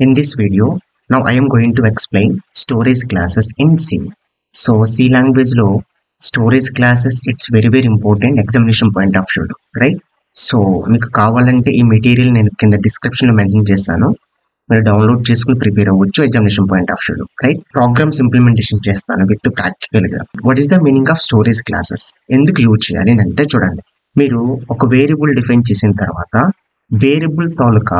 In this video, now I am going to explain storage classes in C. So C language lo storage classes it's very important examination point of view, right? So మీకు కావాలంటే ఈ material నేను కింద description లో mention చేస్తాను. మీరు download చేసుకుని prepare అవ్వచ్చు examination point of view, right? Programs implementation చేస్తాను విత్ ప్రాక్టికల్ గా. What is the meaning of storage classes? ఎందుకు యూజ్ చేయాలి అంటే చూడండి, మీరు ఒక వేరియబుల్ డిఫైన్ చేసిన తర్వాత వేరియబుల్ తాలూకా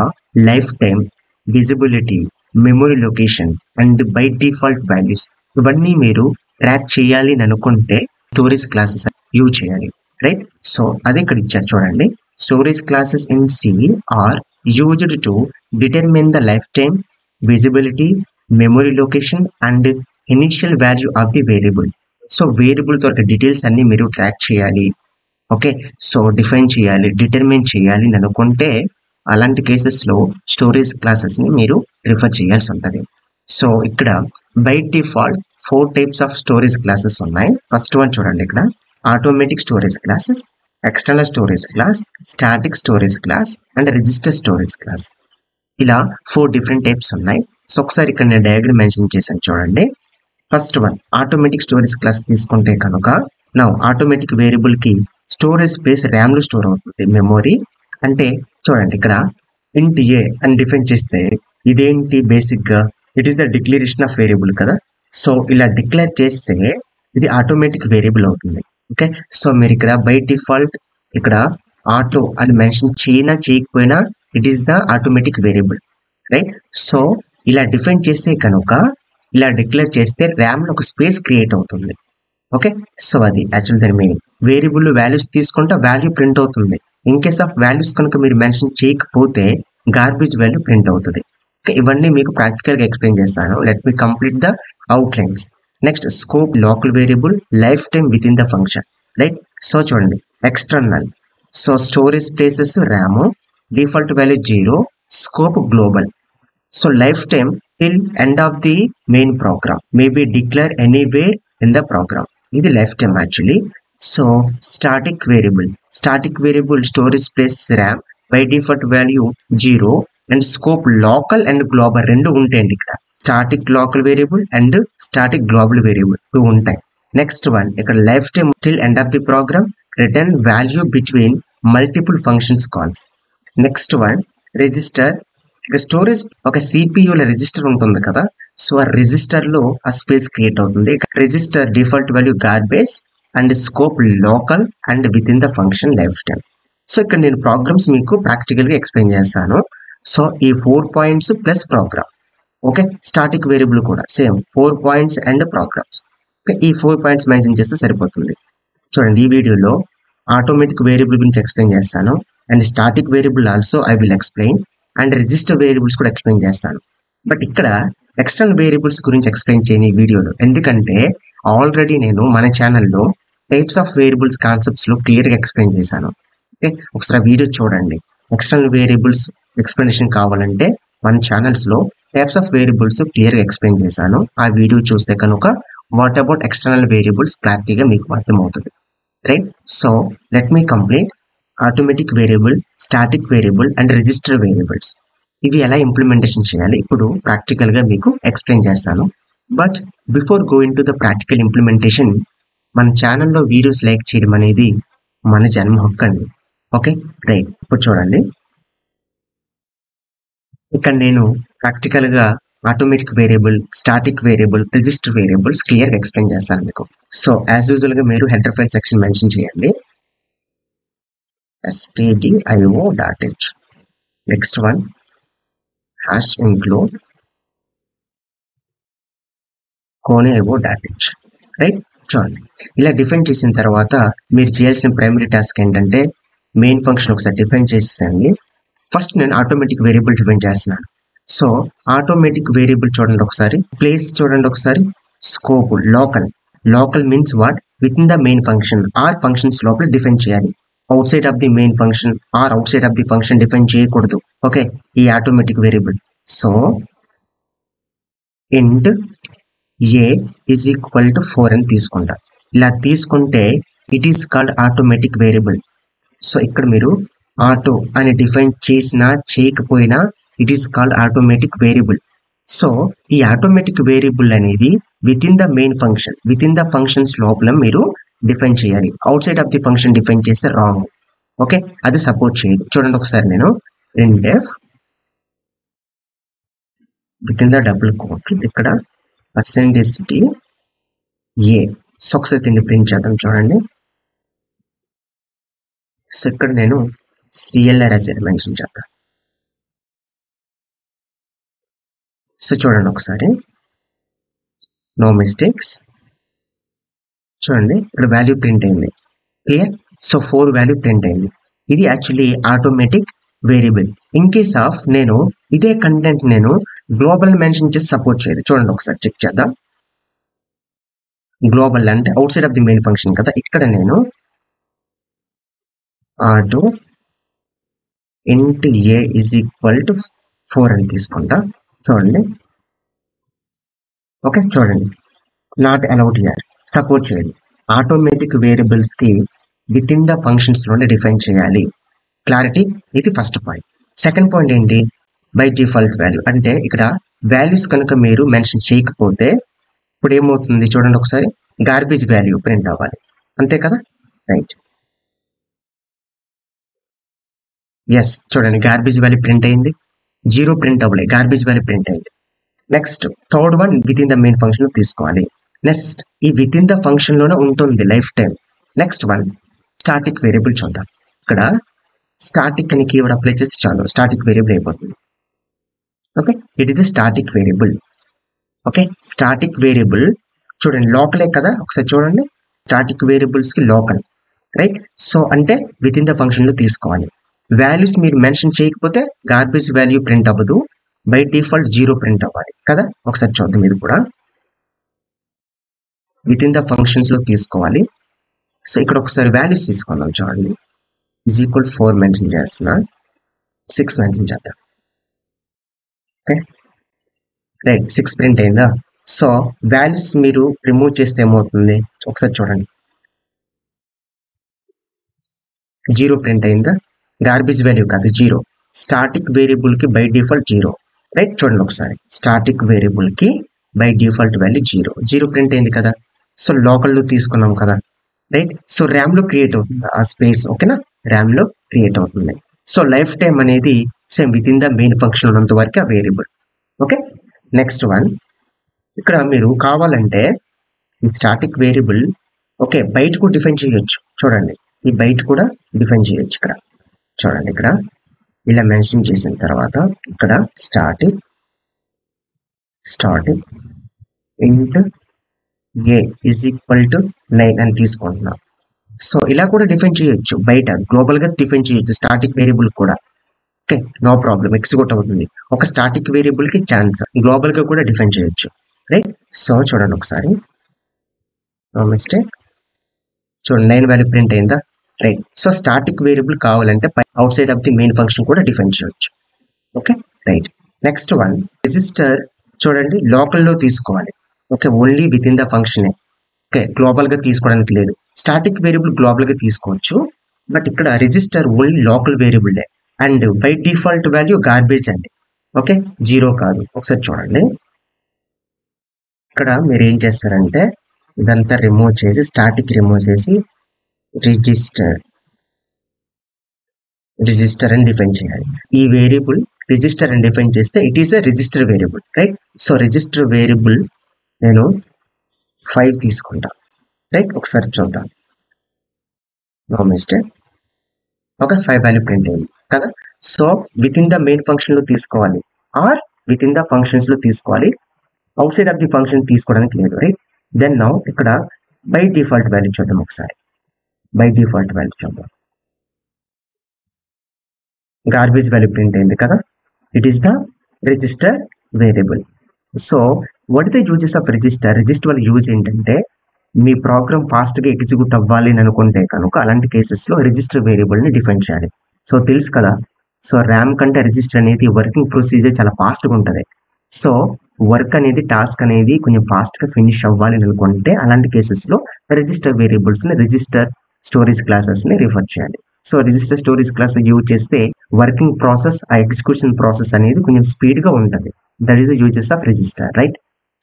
life time, visibility, memory location and by default values ఇవన్నీ మీరు ట్రాక్ చేయాలి అని అనుకుంటే స్టోరేజ్ క్లాసెస్ యూజ్ చేయాలి, రైట్? సో అదే ఇక్కడ ఇచ్చారు చూడండి. Storage classes in C are used to determine the lifetime, visibility, memory location and initial value of the variable. So variable తోటి డీటెయిల్స్ అన్ని మీరు ట్రాక్ చేయాలి, ఓకే? సో డిఫైన్ చేయాలి, డిటర్మిన్ చేయాలి అని అనుకుంటే అలాంటి కేసెస్ లో స్టోరేజ్ క్లాసెస్ ని మీరు రిఫర్ చేయాల్సి ఉంటుంది. సో ఇక్కడ by default 4 types of storage classes ఉన్నాయి. ఫస్ట్ వన్ చూడండి, ఇక్కడ automatic storage classes, external storage class, static storage class and register storage class. ఇలా 4 డిఫరెంట్ టైప్స్ ఉన్నాయి. సో ఒకసారి ఇక్కడ నేను డయాగ్రామ్ మెన్షన్ చేశాను చూడండి. First one automatic storage class తీసుకుంటే కనుక నా ఆటోమేటిక్ వేరియబుల్ కి స్టోరేజ్ స్పేస్ ర్యామ్ లో స్టోర్ అవుతుంది. మెమొరీ అంటే చూడండి, ఇక్కడ ఇంట్ ఏ అని డిఫైన్ చేస్తే ఇదేంటి, బేసిక్ గా it is the declaration of variable కదా. సో ఇలా డిక్లేర్ చేస్తే ఇది ఆటోమేటిక్ వేరియబుల్ అవుతుంది, ఓకే? సో మీరు ఇక్కడ బై డిఫాల్ట్ ఇక్కడ ఆటో అని మెన్షన్ చేయనా చేయకపోయినా it is the automatic variable, right? So ఇలా డిఫైన్ చేస్తే కనుక ఇలా డిక్లేర్ చేస్తే ర్యామ్ లో ఒక స్పేస్ క్రియేట్ అవుతుంది, ఓకే? సో అది యాక్చువల్ దాని మీనింగ్. వేరియబుల్ వాల్యూస్ తీసుకుంటే వాల్యూ ప్రింట్ అవుతుంది. ఇన్ కేస్ ఆఫ్ వాల్యూస్ కనుక మీరు మెన్షన్ చేయకపోతే గార్బేజ్ వాల్యూ ప్రింట్ అవుతుంది. ఓకే, ఇవన్నీ మీకు ప్రాక్టికల్ గా ఎక్స్ప్లెయిన్ చేస్తాను. Let me complete the outlines. Next scope, local variable, life time within the function, right? So చూడండి, external, so storage places RAM, default value 0, scope global. So life time till end of the main program, maybe declare anywhere in the program. ఇది life time actually. So static variable storage place RAM, by default value 0 and scope local and global రెండు ఉంటాయండి. ఇక్కడ static local variable and static global variable 2 ఉంటాయి. Next one ఇక్కడ life time till end of the program, return value between multiple functions calls. Next one register. ఇక్కడ storage ఒక సిపియుల register ఉంటుంది కదా, సో ఆ రిజిస్టర్ లో ఆ స్పేస్ క్రియేట్ అవుతుంది. Register default value garbage and scope local and with in the function life time. So ఇక్కడ నేను ప్రోగ్రామ్స్ మీకు ప్రాక్టికల్ గా ఎక్స్ప్లెయిన్ చేస్తాను. సో ఈ 4 points plus program, okay? Static variable కూడా same 4 points and programs. Okay, ఈ 4 points mention చేస్తే సరిపోతుంది. చూడండి, ఈ వీడియోలో ఆటోమేటిక్ వేరియబుల్ గురించి ఎక్స్ప్లెయిన్ చేస్తాను and static variable also I will explain and register variables కూడా ఎక్స్ప్లెయిన్ చేస్తాను. బట్ ఇక్కడ ఎక్స్టర్నల్ వేరియబుల్స్ గురించి ఎక్స్ప్లెయిన్ చేయని ఈ వీడియోలో, ఎందుకంటే ఆల్రెడీ నేను మన ఛానల్లో టైప్స్ ఆఫ్ వేరియబుల్స్ కాన్సెప్ట్స్ లో క్లియర్ గా ఎక్స్ప్లెయిన్ చేశాను. ఓకే, ఒకసారి వీడియో చూడండి. ఎక్స్టర్నల్ వేరియబుల్స్ ఎక్స్ప్లెనేషన్ కావాలంటే మన ఛానల్స్ లో టైప్స్ ఆఫ్ వేరియబుల్స్ క్లియర్ గా ఎక్స్ప్లెయిన్ చేశాను. ఆ వీడియో చూస్తే కనుక వాట్ అబౌట్ ఎక్స్టర్నల్ వేరియబుల్స్ క్లారిటీగా మీకు అర్థమవుతుంది, right? So let me complete automatic variable, static variable and register variables. ఇవి ఎలా ఇంప్లిమెంటేషన్ చేయాలి ఇప్పుడు ప్రాక్టికల్ గా మీకు ఎక్స్ప్లెయిన్ చేస్తాను. But before going to the practical implementation, మన ఛానల్లో వీడియోస్ లైక్ చేయడం అనేది మన జన్మ హక్కు అండి, ఓకే? రైట్, ఇప్పుడు చూడండి, ఇక్కడ నేను ప్రాక్టికల్ గా automatic variable, static variable, register variables clear గా ఎక్స్ప్లెయిన్ చేస్తాను మీకు. సో యాజ్ యూజువల్ గా మీరు హెడర్ ఫైల్ సెక్షన్ మెన్షన్ చేయండి, stdio.h. Next one hash include conevo.h, right? చూడండి, ఇలా డిఫైన్ చేసిన తర్వాత మీరు చేయాల్సిన ప్రైమరీ టాస్క్ ఏంటంటే మెయిన్ ఫంక్షన్ ఒకసారి డిఫైన్ చేసేయండి. ఫస్ట్ నేను ఆటోమేటిక్ వేరియబుల్ డిఫైన్ చేస్తున్నాను. సో ఆటోమేటిక్ వేరియబుల్ చూడండి ఒకసారి, ప్లేస్ చూడండి ఒకసారి, scope local means what, with in the main function are functions లోపల డిఫైన్ చేయాలి. Outside of the main function are out side of the function define చేయకూడదు, okay? ఈ automatic variable. So ఇంట్ ఏ is equal to 4 అని తీసుకుంటా. ఇలా తీసుకుంటే it is called automatic variable. So ఇక్కడ మీరు ఆటో అని డిఫైన్ చేసినా చేయకపోయినా it is called automatic variable. So ఈ ఆటోమేటిక్ వేరియబుల్ అనేది within the main function, within the functions లోపల మీరు డిఫైన్ చేయాలి. Outside of the function define చేస్తే రాంగ్. ఓకే, అది సపోర్ట్ చేయదు. చూడండి ఒకసారి, నేను printf within the double quote ఇక్కడ %t a. సో ఒకసారి దీన్ని ప్రింట్ చేద్దాం. చూడండి, సో ఇక్కడ నేను CLR as మెన్షన్ చేద్దాం. సో చూడండి ఒకసారి, నో మిస్టేక్స్. చూడండి ఇక్కడ వాల్యూ ప్రింట్ అయింది. క్లియర్? సో 4 వాల్యూ ప్రింట్ అయింది. ఇది actually automatic variable. In case of నేను ఇదే కంటెంట్ నేను గ్లోబల్ మెన్షన్ చేసి సపోర్ట్ చేయదు. చూడండి ఒకసారి చెక్ చేద్దాం. గ్లోబల్ అంటే out side of the main function కదా. ఇక్కడ నేను auto int a is equal to 4 అని తీసుకుంటా. చూడండి, ఓకే, చూడండి, నాట్ అలౌడ్ హియర్, సపోర్ట్ చేయాలి. ఆటోమేటిక్ వేరియబుల్స్ కి విత్ ఇన్ ద ఫంక్షన్స్ లోనే డిఫైన్ చేయాలి. క్లారిటీ? ఇది ఫస్ట్ పాయింట్. సెకండ్ పాయింట్ ఏంటి? బై డిఫాల్ట్ వాల్యూ అంటే ఇక్కడ వాల్యూస్ కనుక మీరు మెన్షన్ చేయకపోతే ఇప్పుడు ఏమవుతుంది చూడండి ఒకసారి, గార్బేజ్ వాల్యూ ప్రింట్ అవ్వాలి, అంతే కదా. రైట్, ఎస్, చూడండి గార్బేజ్ వాల్యూ ప్రింట్ అయింది. 0 ప్రింట్ అవ్వలేదు, గార్బేజ్ వాల్యూ ప్రింట్ అయింది. Next third one with in the main function తీసుకోవాలి. నెక్స్ట్ ఈ విత్ ఇన్ ద ఫంక్షన్ లోనే ఉంటుంది life time. Next one static variable చూద్దాం. ఇక్కడ స్టాటిక్ అని కీవర్డ్ అప్లై చేస్తే చాలు, స్టాటిక్ వేరియబుల్ అయిపోతుంది. Okay, it is the static variable. Okay, static variable చూడండి లోకలే కదా. ఒకసారి చూడండి, స్టాటిక్ వేరియబుల్స్ కి లోకల్, రైట్. సో అంటే విత్ ఇన్ ద ఫంక్షన్ లో తీసుకోవాలి. వాల్యూస్ మీరు మెన్షన్ చేయకపోతే గార్బేజ్ వాల్యూ ప్రింట్ అవ్వదు, బై డిఫాల్ట్ 0 ప్రింట్ అవ్వాలి కదా. ఒకసారి చూద్దాం, ఇది కూడా విత్ ఇన్ ద ఫంక్షన్స్ లో తీసుకోవాలి. సో ఇక్కడ ఒకసారి వాల్యూస్ తీసుకుందాం. చూడండి, ఈజ్ ఈక్వల్ 4 మెన్షన్ చేస్తున్నా, 6 మెన్షన్ చేద్దాం. ఓకే, రైట్, 6 ప్రింట్ అయిందా. సో వాల్యూస్ మీరు రిమూవ్ చేస్తే ఏమవుతుంది ఒకసారి చూడండి, 0 ప్రింట్ అయిందా. గార్బేజ్ వాల్యూ కాదు, 0. స్టాటిక్ వేరియబుల్ కి బై డిఫాల్ట్ 0, రైట్. చూడండి ఒకసారి, స్టాటిక్ వేరియబుల్ కి బై డిఫాల్ట్ వాల్యూ 0 ప్రింట్ అయింది కదా. సో లోకల్ లో తీసుకున్నాం కదా, రైట్. సో ర్యామ్ లో క్రియేట్ అవుతుంది ఆ స్పేస్, ఓకేనా, ర్యామ్ లో క్రియేట్ అవుతుంది. సో లైఫ్ టైం అనేది same with in the main function ఉన్నంత వరకు ఆ వేరియబుల్. ఓకే, నెక్స్ట్ వన్, ఇక్కడ మీరు కావాలంటే ఈ స్టాటిక్ వేరియబుల్ ఓకే బయట కూడా డిఫైన్ చేయొచ్చు. చూడండి, ఈ బయట కూడా డిఫైన్ చేయొచ్చు. ఇక్కడ చూడండి, ఇక్కడ ఇలా మెన్షన్ చేసిన తర్వాత ఇక్కడ static int a is equal to 9 అని తీసుకుంటున్నాం. సో ఇలా కూడా డిఫైన్ చేయొచ్చు, బయట గ్లోబల్ గా డిఫైన్ చేయొచ్చు స్టాటిక్ వేరియబుల్ కూడా. ఓకే, నో ప్రాబ్లం, ఎగ్జిక్యూట్ అవుతుంది. ఒక స్టాటిక్ వేరియబుల్ కి ఛాన్స్ గ్లోబల్ గా కూడా డిఫైన్ చేయొచ్చు, రైట్. సో చూడండి ఒకసారి, నో మిస్టేక్, చూడండి 9 వాల్యూ ప్రింట్ అయిందా, రైట్. సో స్టాటిక్ వేరియబుల్ కావాలంటే out side of the main function కూడా డిఫైన్ చేయొచ్చు. Okay, right. Next one register, చూడండి లోకల్ లో తీసుకోవాలి. Okay, only with in the function. Okay, global గా తీసుకోవడానికి లేదు. స్టాటిక్ వేరియబుల్ గ్లోబల్ గా తీసుకోవచ్చు, బట్ ఇక్కడ register only local variable and by default value garbage అండి. ఓకే, 0 కాదు. ఒకసారి చూడండి, ఇక్కడ మీరు ఏం చేస్తారంటే ఇదంతా రిమూవ్ చేసి స్టాటిక్ రిమూవ్ చేసి రిజిస్టర్ అని డిఫైన్ చేయాలి. ఈ వేరియబుల్ రిజిస్టర్ అని డిఫైన్ చేస్తే it is a register variable, right. So register variable నేను 5 తీసుకుంటా, రైట్. ఒకసారి చూద్దాం, no mistake. Okay, 5 value print అయింది కదా. So within the main function లో తీసుకోవాలి or within the functions లో తీసుకోవాలి, outside of the function తీసుకోవడానికి లేదు, రైట్. దెన్ నౌ ఇక్కడ బై డిఫాల్ట్ వాల్యూ చూద్దాం. ఒకసారి బై డిఫాల్ట్ వాల్యూ చూద్దాం. గార్బేజ్ వాల్యూ ప్రింట్ అయింది కదా. It is the register variable. So what is the uses of register? Register వల్ల యూజ్ ఏంటంటే మీ ప్రోగ్రామ్ ఫాస్ట్ గా ఎగ్జిక్యూట్ అవ్వాలి అని అనుకుంటే కనుక అలాంటి కేసెస్ లో రిజిస్టర్ వేరియబుల్ ని డిఫైన్ చేయాలి. సో తెలుసు కదా, సో ర్యామ్ కంటే రిజిస్టర్ అనేది వర్కింగ్ ప్రొసీజర్ చాలా ఫాస్ట్ గా ఉంటుంది. సో వర్క్ అనేది టాస్క్ అనేది కొంచెం ఫాస్ట్ గా ఫినిష్ అవ్వాలి అని అనుకుంటే అలాంటి కేసెస్ లో రిజిస్టర్ వేరియబుల్స్ ని రిజిస్టర్ స్టోరేజ్ క్లాసెస్ ని రిఫర్ చేయాలి. So register storage class use చేస్తే వర్కింగ్ ప్రాసెస్, ఆ ఎగ్జిక్యూషన్ ప్రాసెస్ అనేది కొంచెం స్పీడ్గా ఉంటుంది. That is the uses of register, right?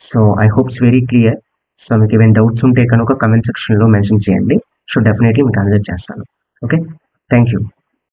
So I hopes very clear. So మీకు ఏమైనా డౌట్స్ ఉంటే కనుక కమెంట్ సెక్షన్లో మెన్షన్ చేయండి. సో డెఫినెట్లీ మీకు ఆన్సర్ చేస్తాను. Okay, thank you.